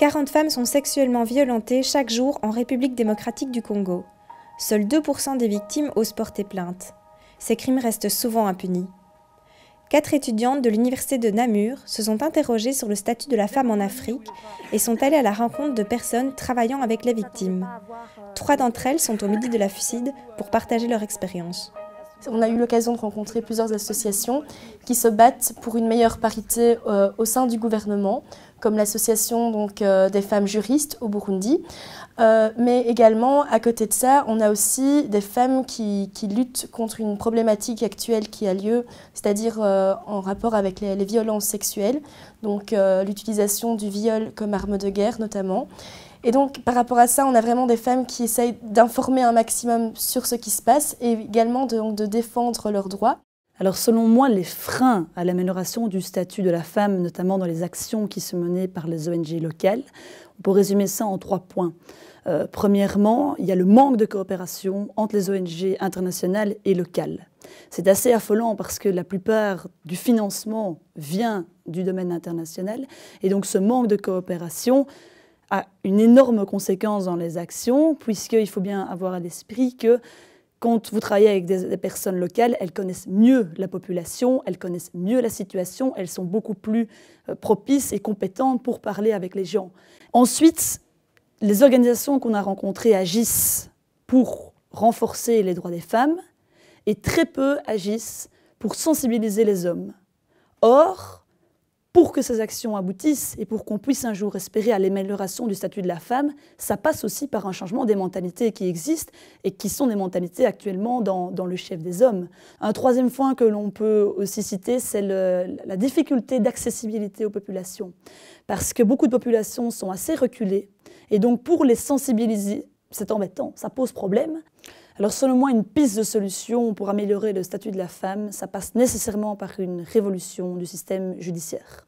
40 femmes sont sexuellement violentées chaque jour en République démocratique du Congo. Seuls 2% des victimes osent porter plainte. Ces crimes restent souvent impunis. 4 étudiantes de l'université de Namur se sont interrogées sur le statut de la femme en Afrique et sont allées à la rencontre de personnes travaillant avec les victimes. 3 d'entre elles sont au Midi de la Fucide pour partager leur expérience. On a eu l'occasion de rencontrer plusieurs associations qui se battent pour une meilleure parité au sein du gouvernement, comme l'association des femmes juristes au Burundi. Mais également, à côté de ça, on a aussi des femmes qui luttent contre une problématique actuelle qui a lieu, c'est-à-dire en rapport avec les violences sexuelles, donc l'utilisation du viol comme arme de guerre notamment. Et donc, par rapport à ça, on a vraiment des femmes qui essayent d'informer un maximum sur ce qui se passe et également de défendre leurs droits. Alors, selon moi, les freins à l'amélioration du statut de la femme, notamment dans les actions qui sont menées par les ONG locales, on peut résumer ça en 3 points. Premièrement, il y a le manque de coopération entre les ONG internationales et locales. C'est assez affolant parce que la plupart du financement vient du domaine international et donc ce manque de coopération a une énorme conséquence dans les actions, puisqu'il faut bien avoir à l'esprit que quand vous travaillez avec des personnes locales, elles connaissent mieux la population, elles connaissent mieux la situation, elles sont beaucoup plus propices et compétentes pour parler avec les gens. Ensuite, les organisations qu'on a rencontrées agissent pour renforcer les droits des femmes et très peu agissent pour sensibiliser les hommes. Or, pour que ces actions aboutissent et pour qu'on puisse un jour espérer à l'amélioration du statut de la femme, ça passe aussi par un changement des mentalités qui existent et qui sont des mentalités actuellement dans le chef des hommes. Un 3e point que l'on peut aussi citer, c'est la difficulté d'accessibilité aux populations. Parce que beaucoup de populations sont assez reculées et donc pour les sensibiliser, c'est embêtant, ça pose problème. Alors selon moi, une piste de solution pour améliorer le statut de la femme, ça passe nécessairement par une révolution du système judiciaire.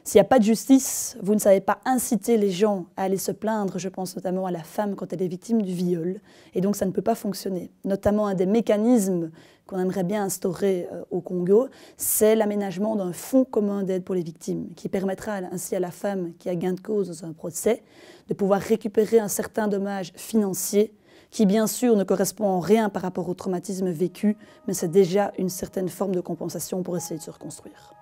S'il n'y a pas de justice, vous ne savez pas inciter les gens à aller se plaindre, je pense notamment à la femme quand elle est victime du viol, et donc ça ne peut pas fonctionner. Notamment un des mécanismes qu'on aimerait bien instaurer au Congo, c'est l'aménagement d'un fonds commun d'aide pour les victimes, qui permettra ainsi à la femme qui a gain de cause dans un procès de pouvoir récupérer un certain dommage financier qui bien sûr ne correspond en rien par rapport au traumatisme vécu, mais c'est déjà une certaine forme de compensation pour essayer de se reconstruire.